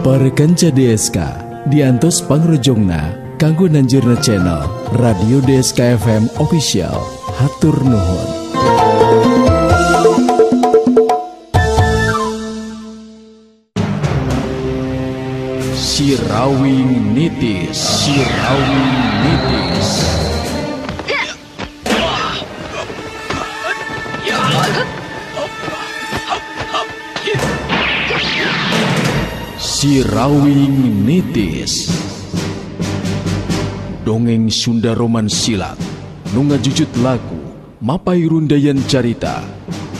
Para kanca DSK diantos pangrojongna kanggo nanjurna channel Radio DSK FM Official. Hatur nuhun. Sirawing nitis, sirawing nitis. Sirawing nitis. Dongeng Sunda Roman Silat nu ngajujut lagu mapai rundayan carita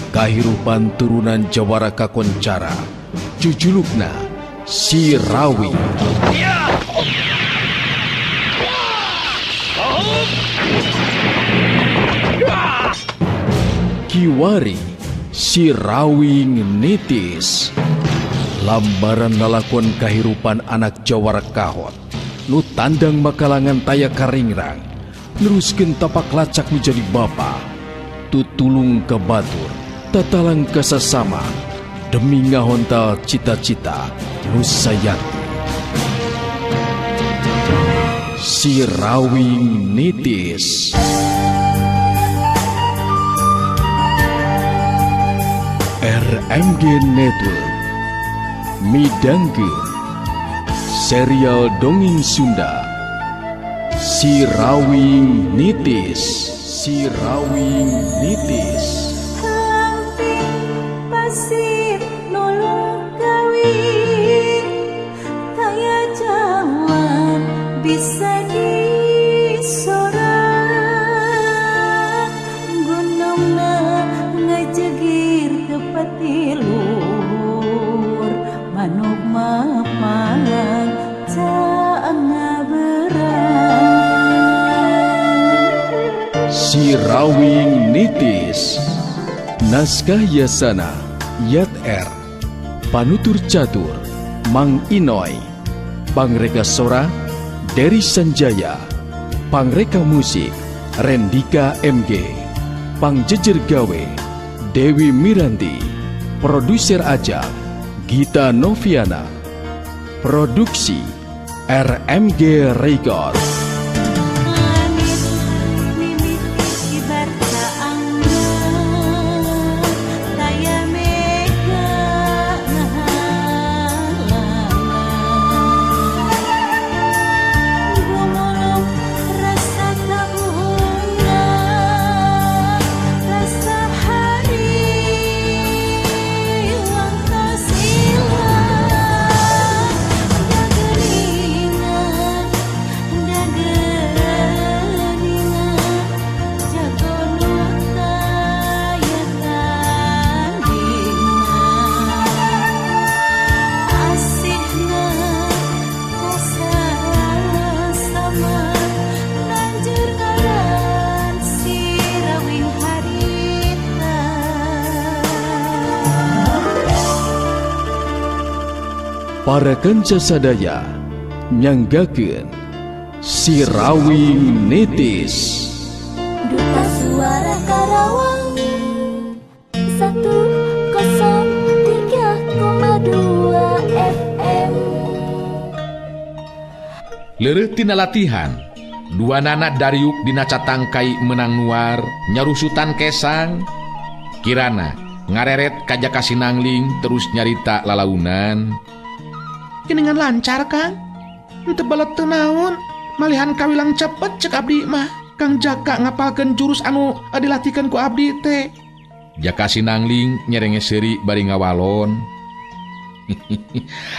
kahirupan turunan Jawara kakoncara jujulukna Sirawing. Kiwari Sirawing nitis. Lambaran lalakon kahirupan anak Jawara kahot nu tandang makalangan taya karingrang neruskeun tapak lacak menjadi bapa tutulung ke batur tatalang ke sesama demi ngahontal cita-cita nu sayati. Sirawing nitis. RMG Network midangkeun serial dongeng Sunda Sirawing nitis. Sirawing nitis. Pasir nulung kawin taya jawab bisa disorang gunungna ngajegir tepat tilur manuk mapalang caang ngaberang. Sirawing nitis. Naskah Yasana Yat R. Panutur Catur Mang Inoy. Pangreka Sora Dery Sanjaya. Pangreka Musik Rendika MG. Pangjejer Gawe Dewi Miranti. Produser Ajak Gita Noviana. Produksi RMG Record. Para kanca sadaya nyanggakeun Sirawing nitis. Duta Suara Karawang 103,2 FM. Leureuh tina latihan dua nana Dariuk dina catangkai menang nuar nyarusutan kesang kirana ngareret ka Jaka Sinangling terus nyarita lalaunan. Geningan lancar Kang, henteu balet teu naon, malihan kawilang cepet cek abdi mah. Kang Jaka ngapalkeun jurus anu dilatihkeun ku abdi teh. Jaka Sinangling nyerenge seuri bari ngawalon.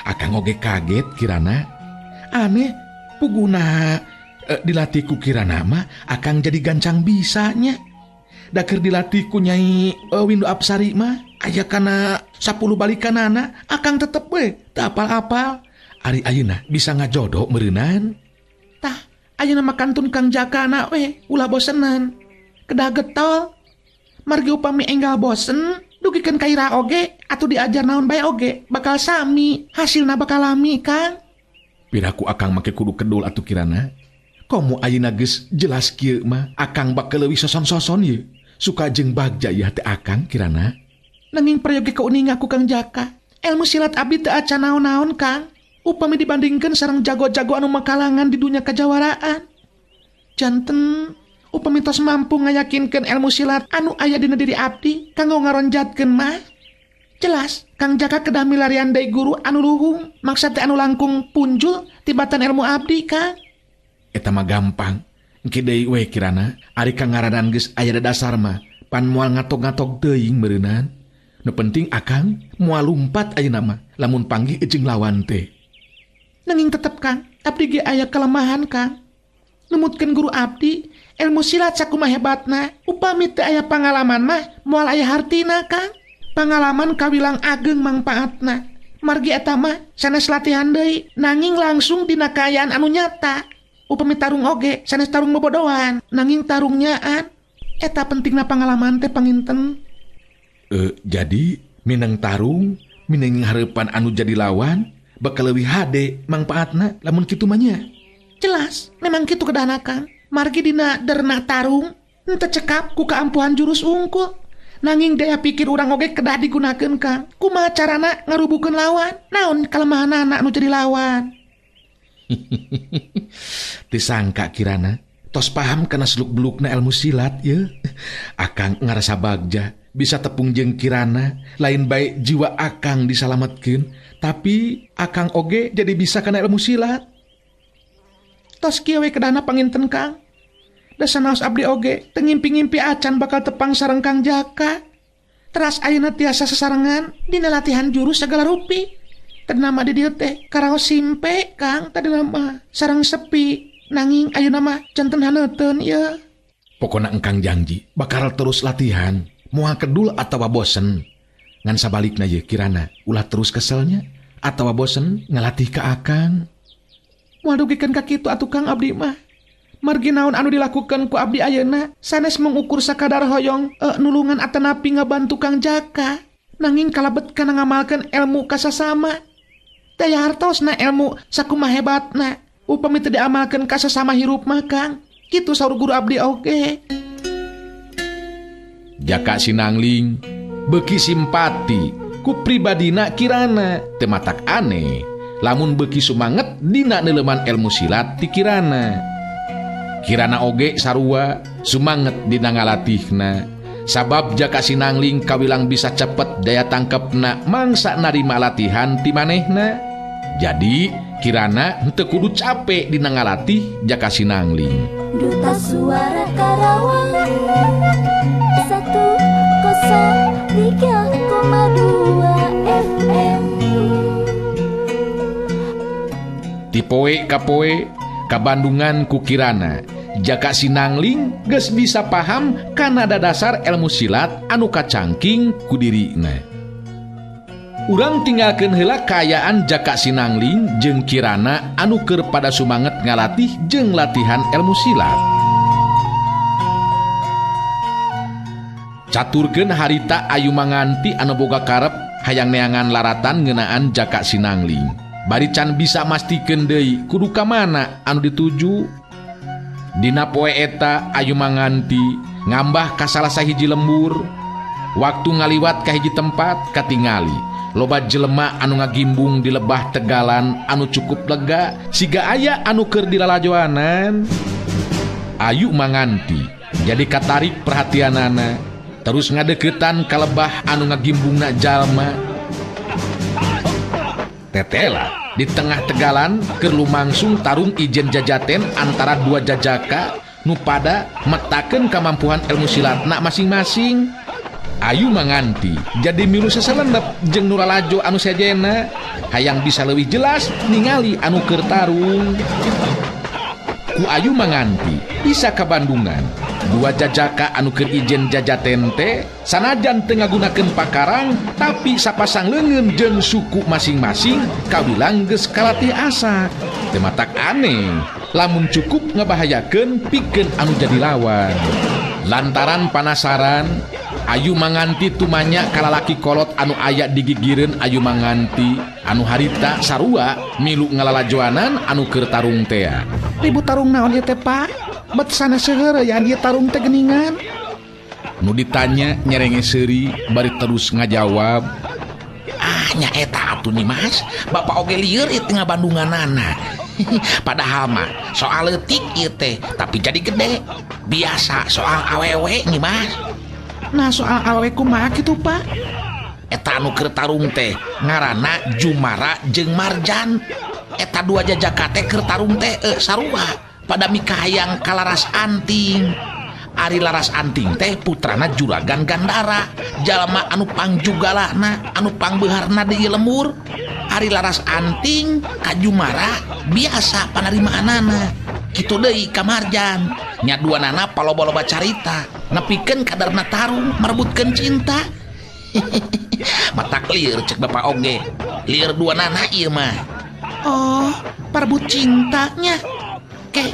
Akang oge kaget kirana. Aneh, puguna dilatih ku kirana mah akang jadi gancang bisanya. Da keur dilatih ku Nyai Windu Apsari mah aya kana 10 balikanana akang tetep we teu apal-apal. Ari ayeuna bisa ngajodo meureunan. Tah, ayeuna mah kantun Kang Jaka na we ulah bosenan. Kedah getol. Margi upami enggal bosen, dugikeun ka ira oge atuh diajar naon bae oge bakal sami, hasilna bakal lami Kang. Piraku akang make kudu kedul atuh kirana. Komo ayeuna geus jelas kieu mah akang bakal leuwih soson-soson ye. Suka jeung bagja ya teh akang kirana. Nanging prayogi kauning aku Kang Jaka. Ilmu silat abdi teu acan naon-naon Kang. upami dibandingkan sareng jago-jago anu makalangan di dunia kejawaraan. Janten upami tos mampu ngayakinkeun ilmu silat anu aya dina diri abdi kanggo ngaronjatkeun mah. Jelas Kang Jaka kedah milarian deui guru anu luhung, maksud teh anu langkung punjul tibatan ilmu abdi Kang. Eta mah gampang. Engke deui we kirana ari Kang ngaranan geus aya dasar mah pan moal ngatok-ngatok teuing meureunan. Nu penting akang moal lumpat ayeuna mah lamun panggih jeung lawan teh. Nanging tetep Kang, abdi ge aya kelemahan Kang. Numutkeun guru abdi ilmu silat sakumaha hebatna, upami teu aya pangalaman mah moal aya hartina Kang. Pangalaman kawilang ageng mangpaatna. Margi eta mah sanes latihan deui, nanging langsung dina kaayaan anu nyata. Upami tarung oge sanes tarung bobodohan, nanging tarung nyaan. Eta pentingna pangalaman teh panginten. Jadi minang tarung, minang hareupan anu jadi lawan, bakal leuwih hade mangpaatna lamun kitu mah nya. Jelas, memang kitu kedahna Kang. Margi dina derna tarung henteu cekap ku kaampuhan jurus unggul. Nanging daya pikir urang oge kedah digunakeun Kang. Kumaha carana ngarubukeun lawan? Naon kalemahanna anu jadi lawan? Disangka kirana tos paham kana seluk-belukna ilmu silat ye. Akang ngarasa bagja bisa tepung jeung kirana, lain bae jiwa akang disalametkeun, tapi akang oge jadi bisa kana ilmu silat. Tos kieu we kedahna panginten Kang. Da sanaos abdi oge teu ngimpi-ngimpi acan bakal tepang sareng Kang Jaka. Teras ayeuna tiasa sasarengan dina latihan jurus sagala rupi. Tadina mah di dieu teh karaos simpe Kang, tadina mah sareng sepi. Nanging ayeuna mah janten haneuteun ieu. Pokona engkang janji bakal terus latihan, moal kedul atawa bosen. Ngan sabalikna ye kirana ulah terus keselnya atawa bosen ngalatih ka akang. Moal dugikeun ka kitu atuh Kang abdi mah. Margi naon anu dilakukan ku abdi ayeuna sanes mengukur sakadar hoyong nulungan atanapi ngabantu Kang Jaka. Nanging kalebet kana ngamalkeun ilmu kasasama. Daya hartosna ilmu sakumaha hebatna, upami teu diamalkeun ka sasama hirup mah Kang. Kitu saur guru abdi oge. Jaka Sinangling beuki simpati ku pribadina kirana teu matak aneh lamun beuki sumanget dina neuleuman ilmu silat ti kirana. Kirana oge sarua sumanget dina ngalatihna, sabab Jaka Sinangling kawilang bisa cepet daya tangkepna mangsa narima latihan ti manehna. Jadi kirana henteu kudu capek dina ngalatih Jaka Sinangling. Duta Suara Karawang 103,2 FM. Ti poe ka poe kabandungan ku kirana Jaka Sinangling geus bisa paham kana dasar ilmu silat anu kacangking ku dirina. Urang tinggalkeun heula kaayaan Jaka Sinangling jeung kirana anu keur pada sumanget ngalatih jeung latihan ilmu silat. Caturkeun harita ayu manganti anu boga karep hayang neangan laratan ngeunaan Jaka Sinangling. Bari can bisa mastikeun deui kudu ka mana anu dituju. Dina poe eta ayu manganti ngambah ka salah sahiji lembur. Waktu ngaliwat ka hiji tempat katingali loba jelema anu ngagimbung di lebah tegalan anu cukup lega siga aya anu keur dilalajoanan. Ayu manganti jadi katarik perhatianana terus ngadeuketan ka lebah anu ngagimbungna jalma. Tetela di tengah tegalan keur lumangsung tarung ijen jajaten antara dua jajaka nu pada metakeun kamampuan ilmu silatna masing-masing. Ayu manganti jadi milu seselendep jeung nuralajo anu sejena hayang bisa leuwih jelas ningali anu keur tarung. Ku ayu manganti bisa kabandungan dua jajaka anu keur ijen jajaten teh sanajan teu ngagunakeun pakarang tapi sapasang leungeun jeung suku masing-masing kawilang geus kalatih asa. Teu matak aneh lamun cukup ngabahayakeun pikeun anu jadi lawan. Lantaran panasaran ayu manganti tumanya ka lalaki kolot anu aya di gigireun ayu manganti anu harita sarua milu ngalalajoanan anu keur tarung teh. Ribut tarung naon ieu teh Pak? Bet sanes seureuyan ieu tarung teh geuningan. Nu ditanya nyerenge seuri bari terus ngajawab, Nya eta atuh Nyimas, Bapak oge lieur ieu tengah Bandunganana. Padahal mah soal leutik ieu teh, tapi jadi gede. Biasa soal awewe Nyimas. Nah soal awewe kumaha kitu Pak? Eta anu keur tarung teh ngaranna Jumara jeung Marjan. Eta dua jajaka teh keur tarung teh sarua pada mikahayang kalaras anting. Ari Laras Anting teh putrana Juragan Gandara, jalma anu pangjugalana anu pangbeharna di lembur. Ari Laras Anting ka Jumara biasa panarimaanana. Kitu deui ka Marjan, nya duanana paloba-loba carita nepikeun kadarna tarung merebutkeun cinta. Mata clear cek Bapak oge, lieur duanana ieu mah. Oh, perebut cintanya. Ke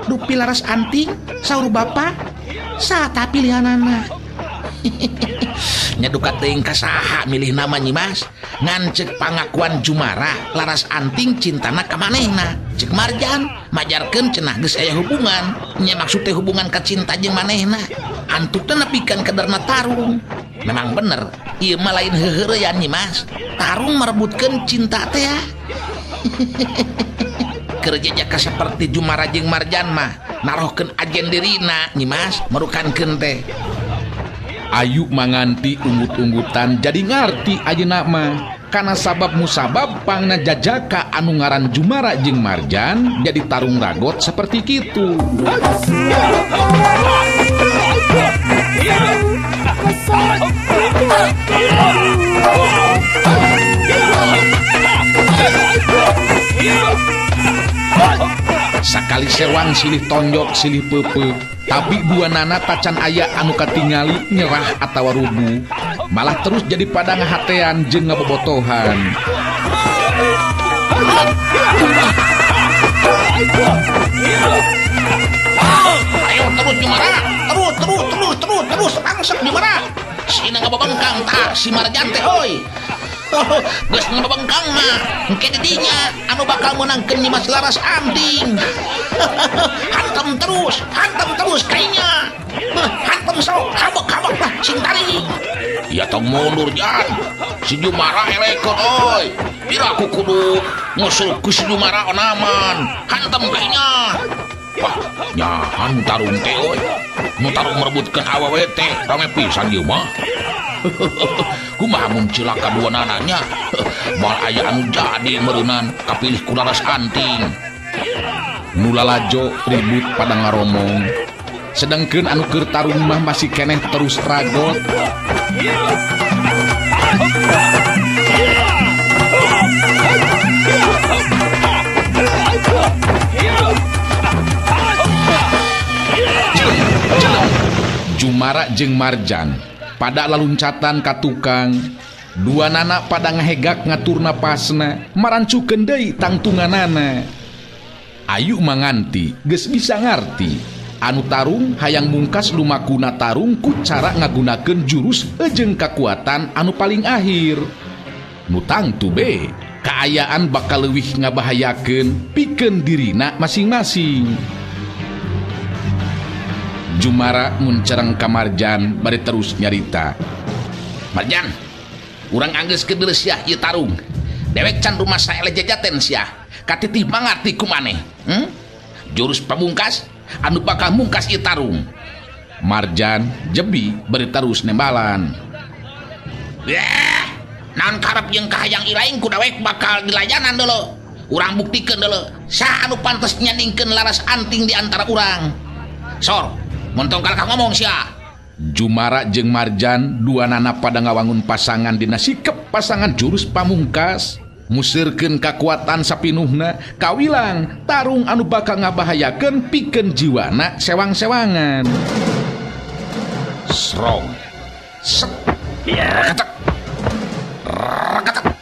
Dupi Laras Anting saur Bapak sata pilihanana. Nya duka teuing ka saha milih nama Nyimas, ngan cek pangakuan Jumara Laras Anting cintana ka manehna. Cek Marjan majarkeun cenah geus aya hubungan, nya maksud teh hubungan ka cinta jeung manehna. Antuk teh nepikeun kadarna tarung. Memang bener, ieu mah lain heureuyan Nyimas. Tarung merebutkeun cinta teh ya. Kerja jaka seperti Jumara jeung Marjan mah narohkeun ajen dirina Nyimas merukankeun teh. Ayu manganti unggut-unggutan jadi ngarti ayeuna mah kana sabab musabab pangna jajaka anu ngaran Jumara jeung Marjan jadi tarung ragot seperti kitu. Sakali sewang silih tonjok silih pepe, tapi dua nana tacan aya anu katingali nyerah atawa rubuh, malah terus jadi pada ngahatean jeung ngabobotohan. Ayo terus Jumara, terus langsung Jumara. Sina ngababengkang tah si Marjan teh euy. Geus ngababengkang mah engke didinya anu bakal menangkeun Nyimas Laras Anting. Hantem terus kayaknya. Hantem sok habak lah cintari. Ya tong mundur Jan. Si Jumara elekeun euy. Bira ku kudu ngusul ku si Jumara onaman. Hantem kayaknya. Wah, nyahan tarung teh euy. Nu tarung merebutkeun awewe teh rame pisan ieu mah. Kumaha mun cilaka dua nananya. Moal aya anu jadi meureunnan kapilih ku Laras Anting. Nu lalajo ribut pada ngaromong, sedangkeun anu keur tarung mah masih keneh terus ragot. Jumara jeung Marjan pada laluncatan ka tukang. Dua nana pada ngahegak ngatur napasna, marancukeun deui tangtunganana. Ayu manganti geus bisa ngarti anu tarung hayang mungkas lumakuna tarung ku cara ngagunakeun jurus jeung kakuatan anu paling akhir. Nu tangtu be kaayaan bakal leuwih ngabahayakeun pikeun dirina masing-masing. Jumara muncereng ka Marjan bari terus nyarita. Marjan, urang anggeuskeun deuleu sia ieu tarung. Dewek can rumah saele jajaten sia. Katitih mangarti ku maneh. Jurus pamungkas anu bakal mungkas ieu tarung. Marjan jebi bari terus nembalan. Yah, naon karep jeung kahayang ilaing ku dewek bakal dilayanan deuleu. Urang buktikeun deuleu saha anu pantes nyandingkeun Laras Anting di antara urang. Sor, mun tong kalkah ngomong sia. Jumara jeung Marjan dua nana pada ngawangun pasangan dina sikep pasangan jurus pamungkas, musirkeun kakuatan sapinuhna kawilang tarung anu bakal ngabahayakeun pikeun jiwana sewang-sewangan. Srong. Set. Rakatak.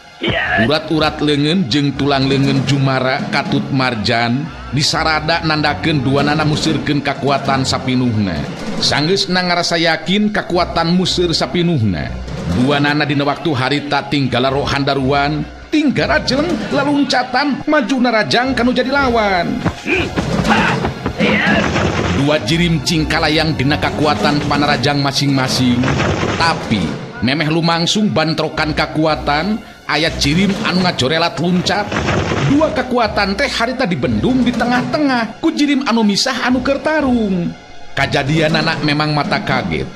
Urat-urat leungeun jeung tulang leungeun Jumara katut Marjan disarada nandakeun dua nana musirkeun kakuatan sapinuhna. Sanggeusna ngarasa yakin kakuatan musir sapinuhna, dua nana dina waktu harita tinggal rohan daruan, tinggal rajeng laluncatan maju narajang kanu jadi lawan. Dua jirim cingkalayang dina kakuatan panarajang masing-masing, tapi memeh lumangsung bantrokan kakuatan ayat cirim anu ngajorelat luncat. Dua kekuatan teh harita dibendung di tengah-tengah ku jirim anu misah anu keur tarung. Kajadian anak memang mata kaget.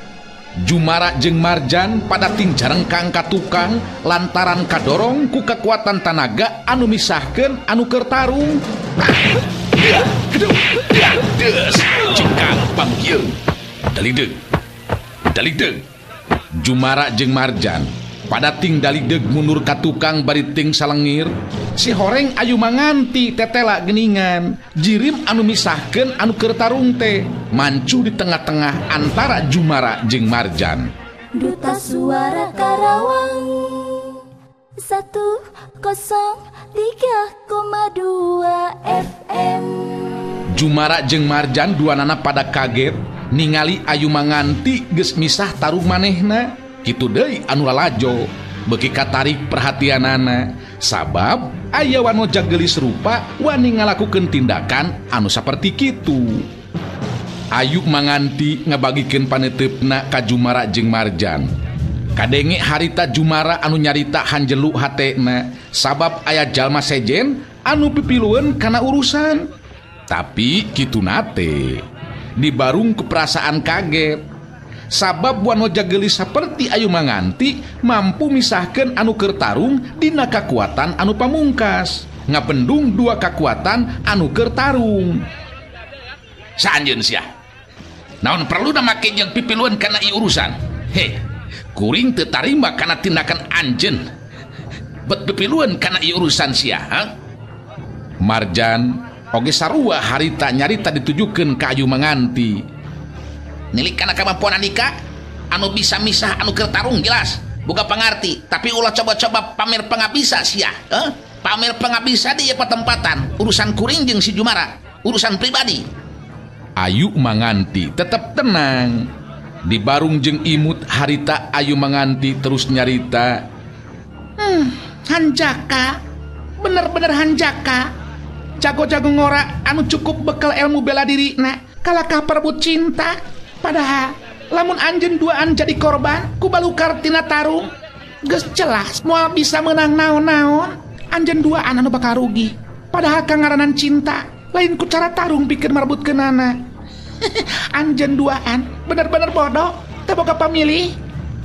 Jumara jeung Marjan pada ting jarengkang ka tukang lantaran kadorong ku kekuatan tanaga anu misahkeun anu keur tarung. Cingkang panggieun. Dalideg. Jumara jeung Marjan pada ting dalideg mundur ka tukang bari ting salengir. Si horeng ayu manganti tetela geningan. Jirim anu misahkeun anu keur tarung teh mancu di tengah-tengah antara Jumara jeung Marjan. Duta Suara Karawang 103,2 FM. Jumara jeung Marjan duanana pada kaget ningali ayu manganti geus misah tarung manehna. Kitu deui anu lalajo beuki katarik perhatianana sabab aya wanoja geulis rupa wani ngalakukeun tindakan anu saperti kitu. Ayu manganti ngabagikeun paneteupna ka Jumara jeung Marjan. Kadenge harita Jumara anu nyarita hanjelu hatena sabab aya jalma sejen anu pipilueun kana urusan. Tapi kitu nate dibarung keperasaan kaget sabab wanoja geulis saperti ayu manganti mampu misahkeun anu keur tarung dina kakuatan anu pamungkas ngabendung dua kakuatan anu keur tarung. Saanjeun sia naon perlu na make jeung pipilueun kana ieu urusan. He, kuring teu tarima kana tindakan anjeun bet pipilueun kana ieu urusan sia, ha? Marjan oge sarua harita nyarita ditujukeun ka ayu manganti. Nilik kana kemampuan andika anu bisa misah anu keur tarung jelas boga pangarti, tapi ulah coba-coba pamer pangabisa sia, pamer pangabisa di patempatan urusan kuring jeung si Jumara, urusan pribadi. Ayu manganti tetep tenang. Di barung jeung imut harita ayu manganti terus nyarita. Hanjaka, bener-bener hanjaka. Jago-jago ngora anu cukup bekal ilmu bela diri kalakah perebut cinta. Padahal lamun anjeun duaan jadi korban ku balukar tina tarung geus jelas moal bisa menang naon-naon. Anjeun duaan anu bakal rugi. Padahal kangaranan cinta lain ku cara tarung pikeun marebutkeunana. Anjeun duaan bener-bener bodoh teu boga pamilih.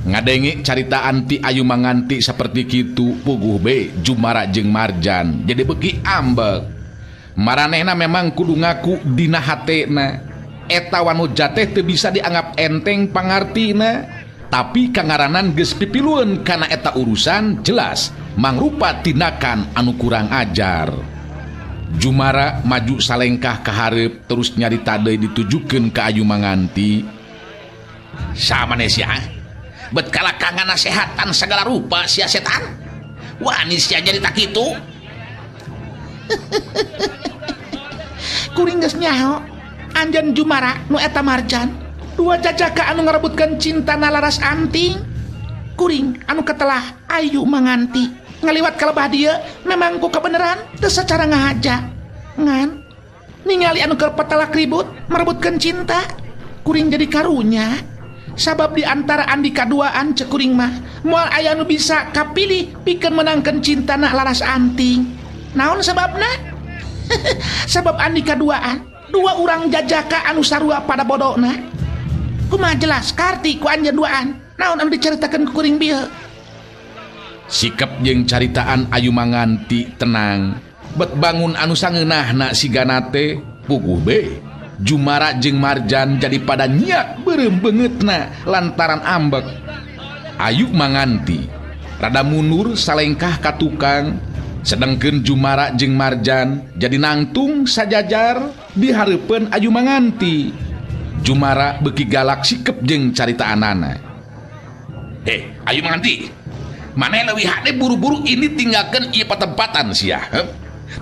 Ngadenge caritaan ti ayu manganti saperti kitu puguh be Jumara jeung Marjan jadi beuki ambek. Maranehna memang kudu ngaku dina hatena eta wanoja teh teu bisa dianggap enteng pangartina, tapi kangaranan geus pipilueun kana eta urusan jelas mangrupa tindakan anu kurang ajar. Jumara maju salengkah ka hareup terus nyarita deui ditujukeun ka ayu manganti. Samane sia bet kalakangan nasehatan segala rupa sia setan wani sia nyarita kitu. Kuring geus nyaho anjeun Jumara nu eta Marjan dua jajaka anu ngarebutkeun cinta laras anting. Kuring anu ketelah ayu manganti ngaliwat kalebah dieu memang ku kebeneran teu sacara ngahaja ngan ningali anu keur patelak ribut marebutkeun cinta. Kuring jadi karunya sabab di antara andika duaan cek kuring mah moal aya anu bisa kapilih pikeun menangkeun cintana laras anting. Naon sababna? Sabab andika duaan dua urang jajaka anu sarua pada bodona. Kumaha jelas karti ku anjeun duaan naon anu dicaritakeun ku kuring bieu. Sikap jeung caritaan ayu manganti tenang bet bangun anu sangeunahna sigana teh puguh be Jumara jeung Marjan jadi pada nyiak beureum beungeutna lantaran ambek. Ayu manganti rada mundur salengkah ka tukang sedengkeun Jumara jeung Marjan jadi nangtung sajajar di hareupeun ayu manganti. Jumara beuki galak sikep jeung caritaanana. Ayu manganti, maneh leuwih hade buru-buru ini tinggalkeun ieu patempatan sia.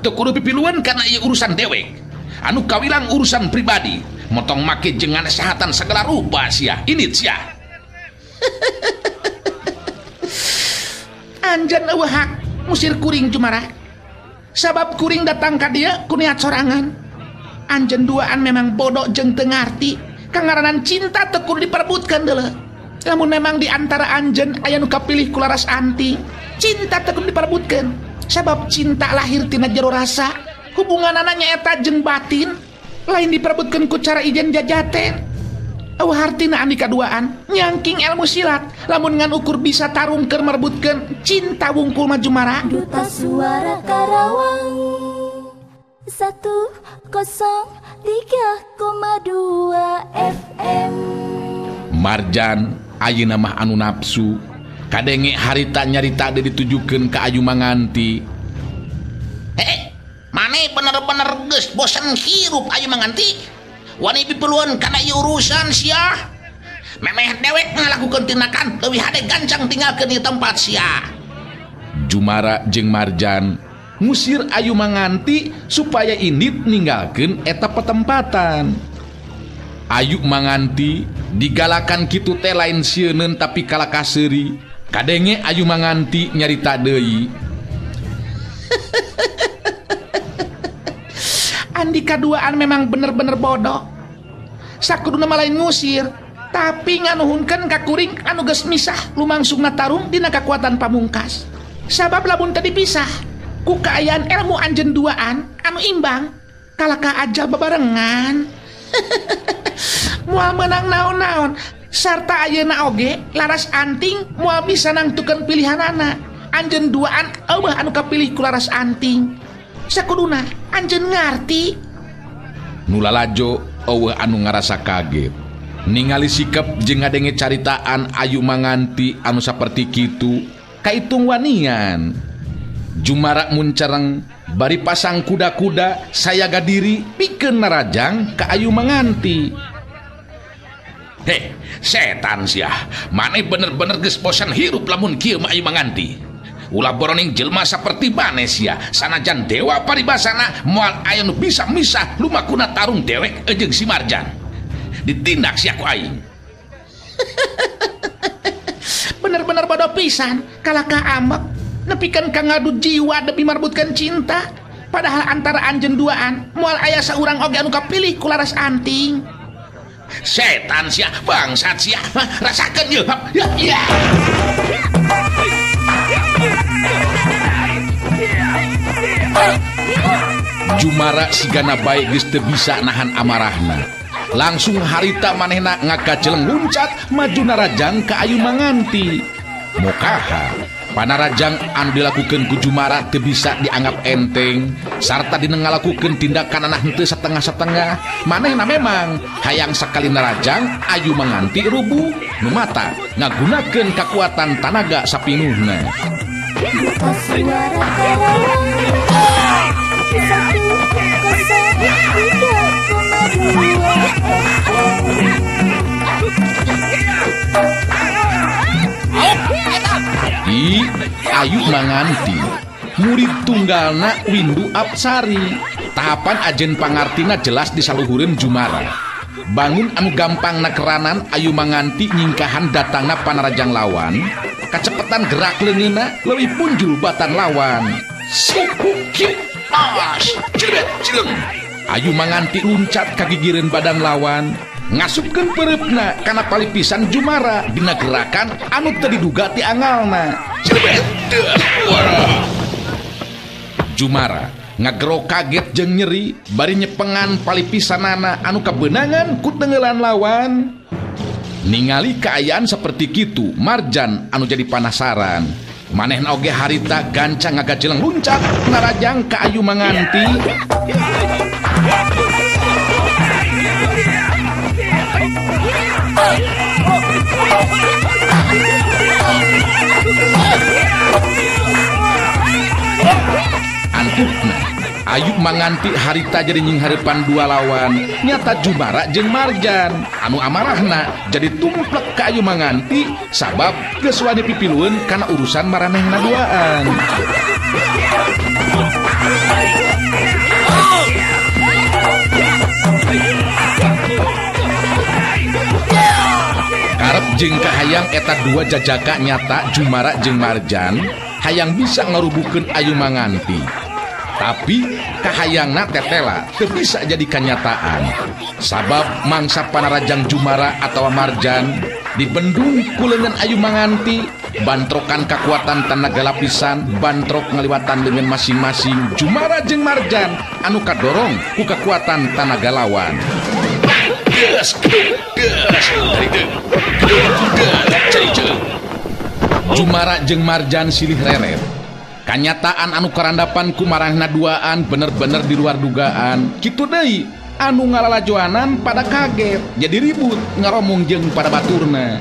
Teu kudu pipilueun kana ieu urusan dewek. Anu kawilang urusan pribadi, motong make jeung nasehatan segala rupa sia. Init sia. Anjeun eueuh hak musir kuring Jumara. Sabab kuring datang ka dieu ku niat sorangan. Anjeun duaan memang bodoh jeung teu ngarti. Kangaranan cinta teu kudu diperebutkeun deuleu. Lamun memang di antara anjeun aya nu kapilih ku laras anting, cinta tekun diperebutkeun. Sabab cinta lahir tina jero rasa. Hubungan anaknya eta jeung batin lain diperebutkeun ku cara ijen jajaten. Hartina anu kaduaan nyangking ilmu silat lamun ngan ukur bisa tarung keur merebutkeun cinta wungkul mah Jumara. Duta Suara Karawang 103,2 FM. Marjan ayeuna mah anu nafsu kadenge harita nyarita tadi ditujukeun ka Ayu Manganti. Mane bener-bener geus bosan hirup Ayu Manganti. Wani pipiluan kana urusan sia. Memeh dewek ngalakukeun tindakan leuwih hade gancang tinggalkeun di tempat sia. Jumara jeung Marjan ngusir Ayu Manganti supaya indit ninggalkeun eta petempatan. Ayu Manganti digalakan kitu teh lain sieun tapi kalaka seuri. Kadenge Ayu Manganti nyarita deui. Andi kaduaan memang bener-bener bodoh. Sakuduna malain ngusir, tapi nganuhunkeun ka kuring anu geus misah lumangsungna tarung dina kakuatan pamungkas. Sabab lamun teu dipisah ku kaayaan ilmu anjeun duaan anu imbang, kalaka ajal babarengan. Moal menang naon-naon, sarta ayeuna oge laras anting moal bisa nangtukeun pilihanana. Anjeun duaan eueuh anu kapilih ku laras anting. Sakuduna anjeun ngarti. Nu lalajo eueuh anu ngarasa kaget ningali sikap jeung ngadenge caritaan Ayu Manganti anu saperti kitu kaitung wanian. Jumara muncereng bari pasang kuda-kuda sayaga diri pikeun narajang ka Ayu Manganti. Setan sia, mane bener-bener geus bosan hirup lamun kieu mah Ayu Manganti. Ulah boroning jelma saperti bane sia, sanajan dewa paribasana moal aya nu bisa misah lumakuna tarung dewek jeung si Marjan. Ditindak sia ku aing. Bener-bener bodoh pisan, kalaka amek nepikeun ka ngadu jiwa demi marbutkeun cinta. Padahal antara anjeun duaan moal aya saurang oge anu kapilih ku laras anting. Setan sia, bangsat sia, rasakeun yeuh. Ya. Jumara sigana bae geus teu bisa nahan amarahna. Langsung harita manehna ngakaceleng luncat maju narajang ka Ayu Manganti. Mokaha panarajang anu dilakukeun ku Jumara teu bisa dianggap enteng sarta dina ngalakukeun tindakan anah henteu satengah-satengah. Manehna memang hayang sakali narajang Ayu Manganti rubuh nu mata ngagunakeun kakuatan tanaga sapinuhna. Duta Suara Karawang 103,2 Di Ayu Manganti murid tunggalna Windu Apsari. Tahapan ajen pangartina jelas disaluhureun Jumara. Bangun anu gampang nakeranan Ayu Manganti nyingkahan datangna panarajang lawan. Kacepetan gerak leungeunna leuwih punjul batan lawan. Sukukit mas cileng. Ayu Manganti luncat kagigireun badan lawan, ngasupkeun pereupna kana palipisan Jumara dina gerakan anu teu diduga ti angalna. Jumara ngagero kaget jeung nyeri bari nyepengan palipisanana anu kabeunangan ku teungeulan lawan. Ningali kaayaan seperti kitu, Marjan anu jadi penasaran. Manehna oge harita gancang ngagajeleng luncat narajang ka Ayu Manganti. Antukna Ayu Manganti harita jadi nyingharepan dua lawan. Nyata Jumara jeung Marjan anu amarahna jadi tumplek ka Ayu Manganti sabab geus wani pipilueun kana urusan maranehna duaan. Karep jeung kahayang eta dua jajaka nyata Jumara jeung Marjan hayang bisa ngarubukeun Ayu Manganti. Tapi kahayangna tetela teu bisa jadi kenyataan. Sabab mangsa panarajang Jumara atawa Marjan dibendung ku leungeun Ayu Manganti bantrokan kekuatan tenaga lapisan bantrok ngaliwatan dengan masing-masing Jumara jeung Marjan anu kadorong ku kekuatan tenaga lawan. Jumara jeung Marjan silih reret. Kanyataan anu karandapan ku marahna duaan bener-bener di luar dugaan. Kitu deui anu ngalalajoanan pada kaget jadi ribut ngaromong jeung pada baturna.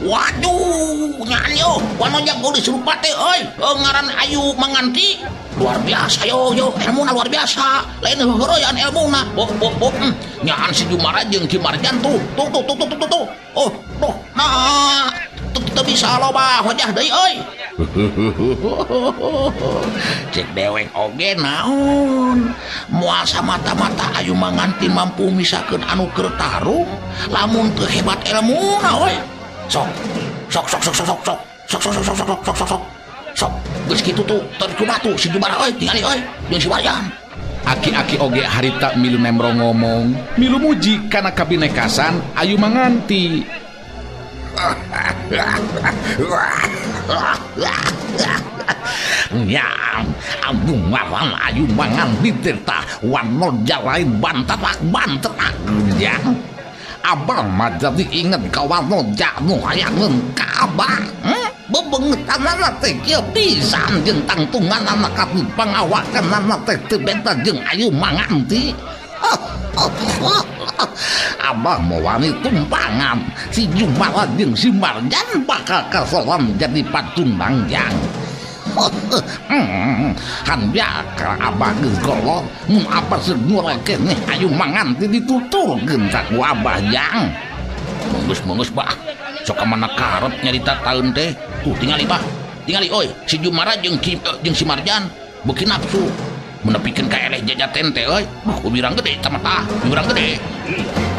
Waduh, nyaan yo, wano jago disuruh pate, oi, ngaran Ayu Manganti, luar biasa yo, ilmuna luar biasa, lain heureuyaan ilmuna, nyaan si Jumara jeung Ki Marjan tuh, oh, tuh, nah, tuh bisa loba wajah deui, oi. Cek dewek oge naon, moal samata-mata Ayu Manganti mampu misakeun anu keur tarung, lamun teu hebat ilmuna, oi. Sok geus kitu tuh terkumat tuh si Jumara euy tingali euy jeung si Marjan. Aki-aki oge harita milu nemrong ngomong milu muji kana kabinekasan Ayu Manganti. Ya, ampun ngaran Ayu Manganti tirta wano jalain bantet ya. Abang mah jadi inget kawan janu hayangeun ka Abang. Bebengetanana teh kieu pisan jeung tangtunganana ka pangawakanana teh teu benta jeung Ayu Manganti. Abang mau wani tumpangan si Jumara jeung si Marjan bakal kasolan jadi patunang jang. Hanya ka Abah geus golong mun apa segur keneh Ayu Manganti dituturkeun ka ku Abah jang. Menggeus bah sok mana karep nyarita taeun teh tuh tingali bah tingali oi si Jumara jeung si Marjan beuki nafsu menepikeun ka eleh jajaten teh euy ubirang gede tamata ubirang gede.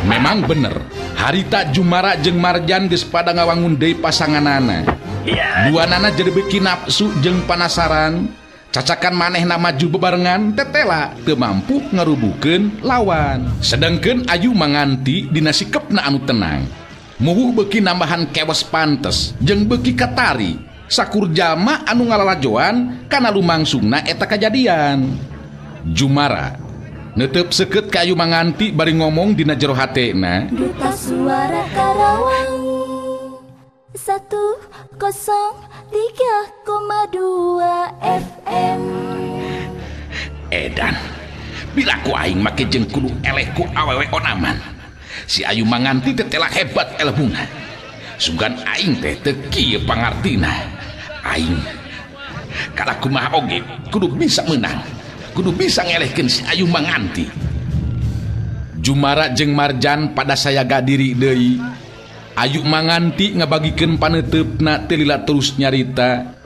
Memang bener harita Jumara jeung Marjan geus pada ngawangun deui pasanganana. Duanana jadi beki nafsu jeung panasaran cacakan manehna maju bebarengan tetela teu mampu ngarubukeun lawan. Sedengkeun Ayu Manganti dina sikepna anu tenang muhu beki nambahan kewes pantes jeung beki katari sakur jalma anu ngalalajoan kana lumangsungna eta kajadian. Jumara neuteup seukeut ka Ayu Manganti bari ngomong dina jero hatena. Duta Suara Karawang 103,2 FM. Edan bila ku aing make jeung kudu eleh ku awewe onaman si Ayu Manganti teh telah hebat elmuna sugan aing teh teu kieu pangartina aing kada kumaha oge kudu bisa menang kudu bisa ngelehkeun si Ayu Manganti. Jumara jeung Marjan pada sayaga diri deui. Ayu Manganti ngabagikeun paneteupna teu lila terus nyarita.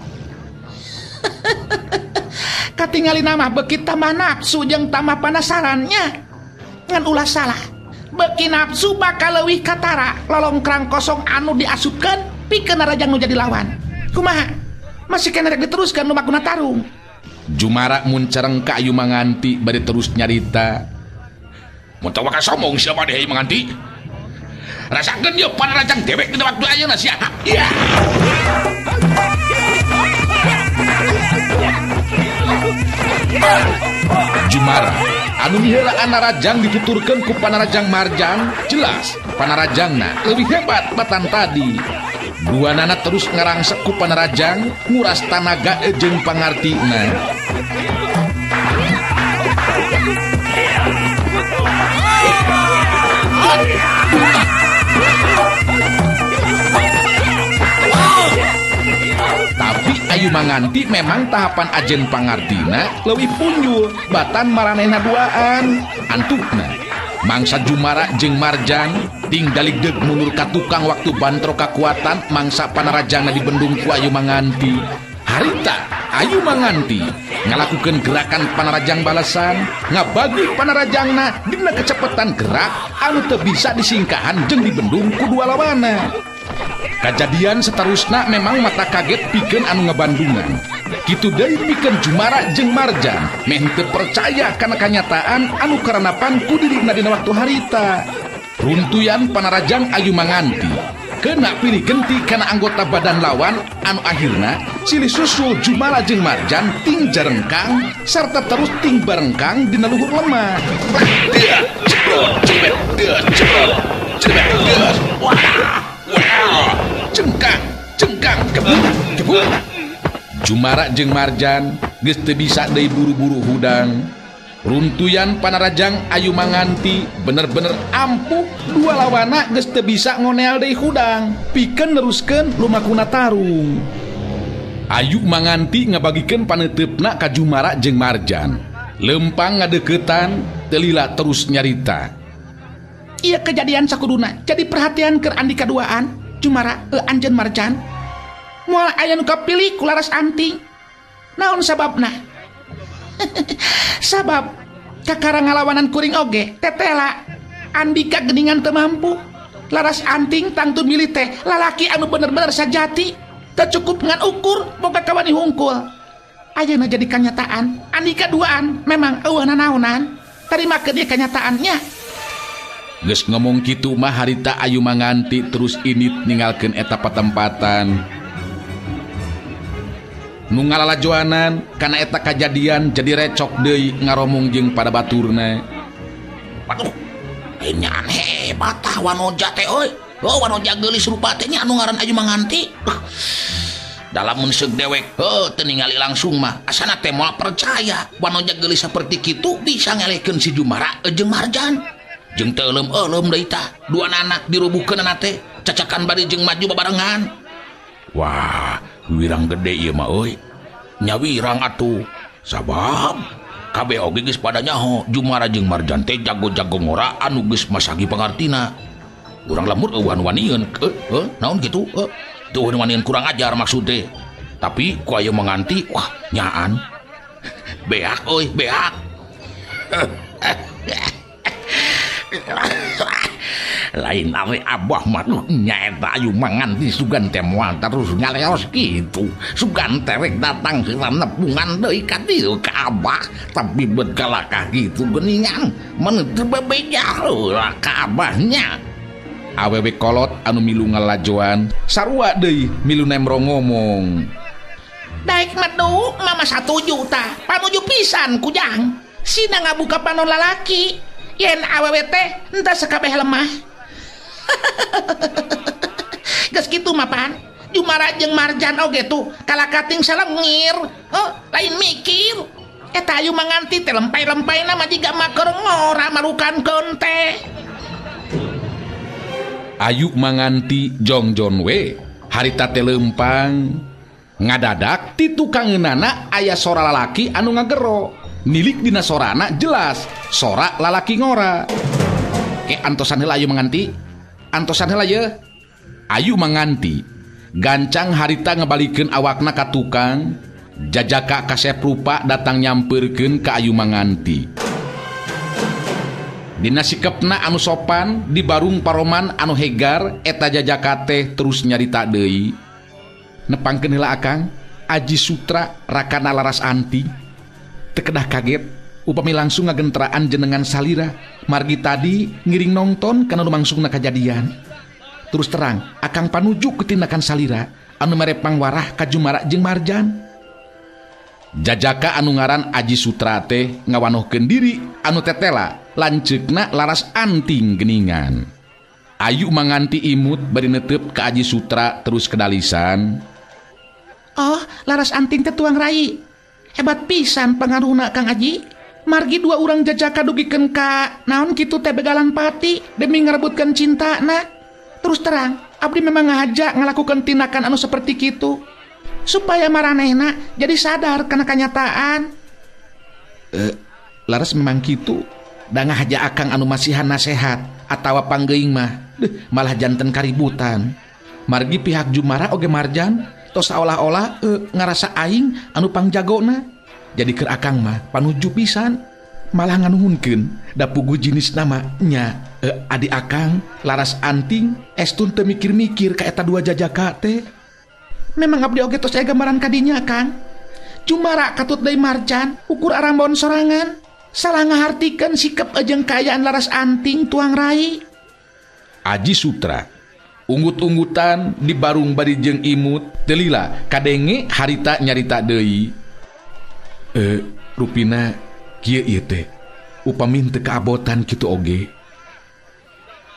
Katingali nama beki tamah nafsu jeung tamah panasarannya ngan ulah salah beki nafsu bakal leuwih katara lolongkrang kosong anu diasupkeun pikeun rajang nu jadi lawan. Kumaha masih kena rek diteruskan nu bakuna tarung. Jumara mun cereng ka Ayu Manganti bade terus nyarita. Mun teu bakal sombong siapa deh Ayu Manganti. Rasakeun yeuh panarajang dewek dina waktu ayeuna sia. Ya. Jumara anu miheulaan narajang dituturkeun ku panarajang Marjan jelas panarajangna leuwih hebat batan tadi. Duanana terus ngarangsek ku panarajang nguras tanaga jeung pangartina. Tapi Ayu Manganti memang tahapan ajen pangartina leuwih punjul batan maranehna duaan. Antukna mangsa Jumara jeung Marjan ting daligdeug mundur ka tukang waktu bantro kakuatan mangsa panarajangna dibendung ku Ayu Manganti. Harita Ayu Manganti ngalakukeun gerakan panarajang balasan ngabagi panarajangna dina kecepetan gerak anu teu bisa disingkahan jeung dibendung ku dua lawanna. Kajadian seterusna memang mata kaget pikeun anu ngabandungan. Kitu deui pikeun Jumara jeung Marjan meh teu percaya kana kanyataan anu karanapan ku dirina dina waktu harita. Runtuyan panarajang ayu manganti kena pilih genti karena anggota badan lawan anu akhirna silih susul Jumara jeung Marjan ting jarengkang serta terus ting barengkang dina luhur lemah. Cengkang kebun. Jumara jeung Marjan geus teu bisa deui buru-buru hudang. Runtuyan panarajang ayu manganti bener-bener ampuh dua lawana geus teu bisa ngonel deui hudang pikeun neruskeun lumakuna tarung. Ayu manganti ngabagikeun paneuteup,na ka Jumara jeung Marjan. Lempang ngadeuketan teu lila terus nyarita. Iya kejadian sakuduna jadi perhatian keur andi kaduaan Jumara anjeun Marjan. Moal aya nu kapilih ku laras anting. Naon sababna? Sabab kakara ngalawanan kuring oge tetela Andika geningan teu mampu laras anting tangtu milih teh lalaki anu bener-bener sajati teu cukup ngan ukur boga kawani hungkul. Ayeuna jadi kanyataan Andika duaan memang eueuh nanaonan tarimakeun ieu kanyataannya. Geus ngomong kitu mah harita ayu manganti terus init ninggalkeun eta patempatan. Nu ngalalajoanan kana eta kajadian jadi recok deui ngaromong jeung pada baturna. Waduh, ini aneh hebat wanoja teh euy. Oh wanoja geulis rupa teh nya anu ngaran ayu manganti. Dalam mun seug dewek teu ningali langsung mah asana teh moal percaya wanoja geulis saperti kitu bisa ngelehkeun si Jumara jeung Marjan. Jeung teu euleum deui tah dua anak dirubuhkeunna teh cacakan bari jeung maju babarengan. Wah, wirang gede ieu mah euy. Nya wirang atuh. Sabab kabeh oge geus pada nyaho Jumara jeung Marjan teh jago-jago ngora anu geus masagi pangartina. Urang lemur eueuh-wanieun naon kitu? Teu wanieun kurang ajar maksud teh. Tapi ku aya manganti wah nyaan. Beak euy, beak. Lain ari abah mah nyaeta ayu manganti sugan teh moal terus ngaleos kitu. Sugan terek datang heula nepungan deui ka dieu ka abah tapi bet kalakah kitu geuningan mun teu bebeja heula ka abahnya. Awewe kolot anu milu ngalajoan sarua deui milu nemrong ngomong. Daek madu mama satuju tah panuju pisan kujang. Sina ngabuka panon lalaki yen awewe teh entah sakabeh lemah. Geus kitu mah pan Jumara jeung Marjan oge tuh kalakating salengir lain mikir eta ayu manganti teh lempay-lempayna mah jiga makeur ngora marukankeun teh. Ayu manganti jongjon we harita teh lempang ngadadak ti tukangeunana aya sora lalaki anu ngagero. Nilik dina sorana jelas sora lalaki ngora. Antosan heula ayu manganti. Antosan heula ye. Ayu manganti gancang harita ngebalikeun awakna ka tukang. Jajaka kasep rupa datang nyampeurkeun ka ayu manganti. Dina sikepna anu sopan di barung paroman anu hegar eta jajaka teh terus nyarita deui. Nepangkeun heula akang Aji Sutra rakana laras anti. Teu kedah kaget upami langsung ngagentraan jenengan salira margi tadi ngiring nongton kana lumangsungna kajadian. Terus terang akang panuju ke tindakan salira anu mere pangwarah ka Jumara jeung Marjan. Jajaka anu ngaran Aji Sutra teh ngawanohkeun diri anu tetela lanceukna laras anting geningan. Ayu manganti imut bari neuteup ka Aji Sutra terus kedalisan. Oh laras anting teh tuang rai. Hebat pisan pengaruhna Kang Aji. Margi dua urang jajaka dugikeun ka naon kitu teh begalan pati demi ngarebutkeun cintana. Terus terang abdi memang ngajak ngalakukeun tindakan anu seperti kitu supaya maranehna jadi sadar kana kanyataan. Laras memang kitu da ngahaja akang anu masihan nasehat atawa panggeuing mah malah janten kaributan. Margi pihak Jumara oge Marjan tos seolah-olah ngarasa aing anu pangjagona. Jadi keur akang mah panuju pisan malah nganuhunkeun da puguh jinis nama nya adi akang laras anting estun teu mikir-mikir ka eta dua jajaka teh. Memang abdi oge tos aya gambaran kadinya Kang. Jumara katut deui Marjan ukur arambon sorangan salah ngahartikeun sikep jeung kaayaan laras anting tuang rai. Aji Sutra unggut-unggutan di barung bari jeung imut telila kadenge harita nyarita deui. Rupina kieu ieu teh upami teu kaabotan kitu oge.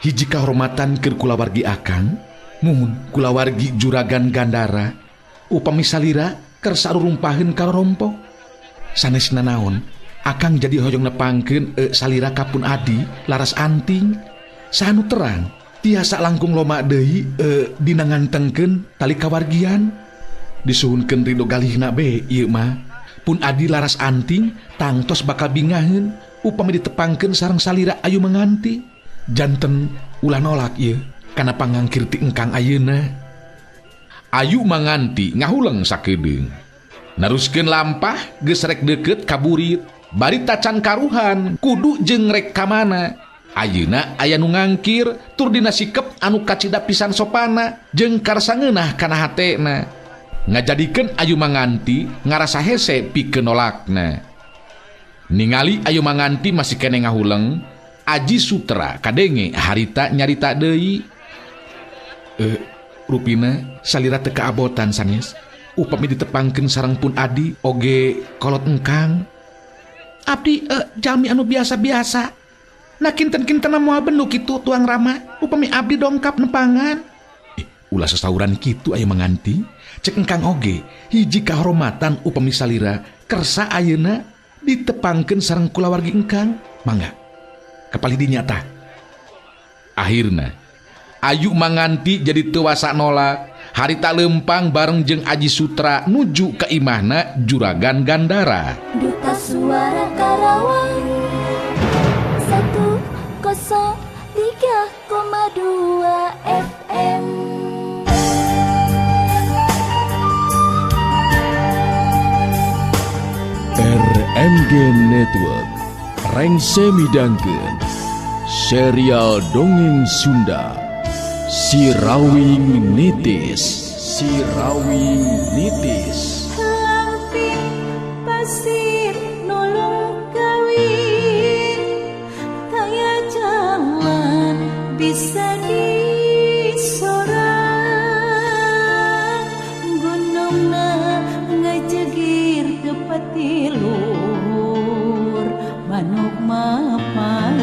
Hiji kahormatan keur kulawargi akang, muhun kulawargi juragan Gandara, upami salira keur sarurumpaheun karorompo. Sanesna naon, akang jadi hoyong nepangkeun salira kapun adi laras anting. Sanu terang, tiasa langkung loma deui dina ngantengkeun tali kawargian. Disuhunkeun ridho galihna be ieu mah. Pun adi laras anting, tangtos bakal bingaheun upami ditepangkeun sareng salira ayu menganti. Janten ulah nolak ieu kana pangangkir ti engkang ayeuna. Ayu manganti ngahuleng sakedeung. Naruskeun lampah geus rek deukeut ka burit, bari tacan karuhan kudu jeung rek ka mana. Ayeuna aya nu ngangkir tur dina sikep anu kacida pisan sopana jeung karsa ngeunah kana hatena. Ngajadikeun ayu manganti ngarasa hese pikeun nolakna. Ningali ayu manganti masih kene ngahuleng, Aji Sutra kadenge harita nyarita deui. Rupina salira teu kaabotan sanes upami ditepangkeun sareng pun adi oge kolot engkang. Abdi jalmi anu biasa-biasa. Nah kinten-kinten moal bendu kitu tuang Rama upami abdi dongkap nepangan. Ulah sasauran kitu ayu manganti. Cek engkang oge hiji kahormatan upami salira kersa ayeuna ditepangkeun sareng kulawargi engkang. Mangga kepali dinyata. Akhirna ayu manganti jadi tewasa nolak. Harita lempang bareng jeung Aji Sutra nuju ke imahna juragan Gandara. Duta Suara Karawang 103,2 FM. RMG Network rengse midangkeun serial dongeng Sunda Sirawing Nitis. Sirawing Nitis. Lampir pasir nolong kawin, kaya jalan bisa disorang. Gunungna ngajegir kepatiluhur, manuk mapang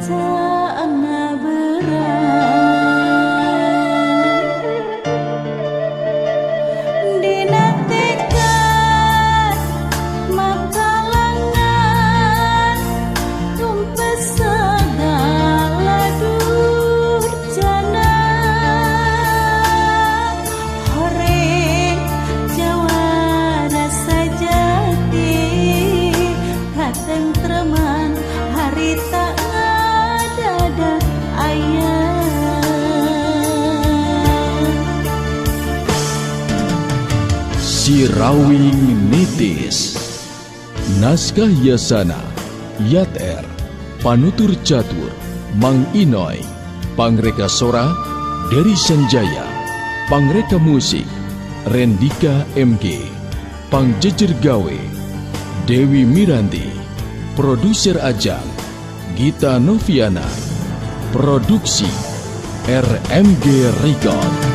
caangna berang. Sirawing Nitis. Naskah Yasana Yat R. Panutur Catur Mang Inoy. Pangreka Sora Dery Sanjaya. Pangreka Musik Rendika MG. Pangjejer Gawe Dewi Miranti. Produser Ajang Gita Noviana. Produksi RMG Record.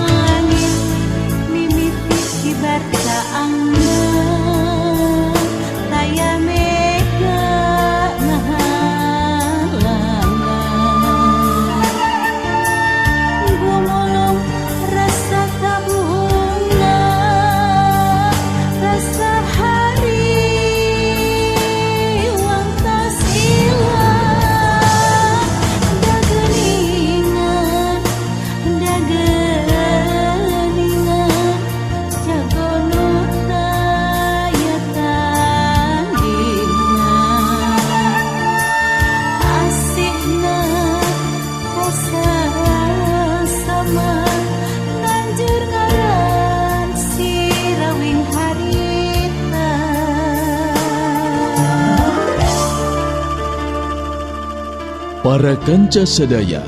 Para kanca sadaya,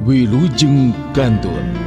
wilujeng kantun.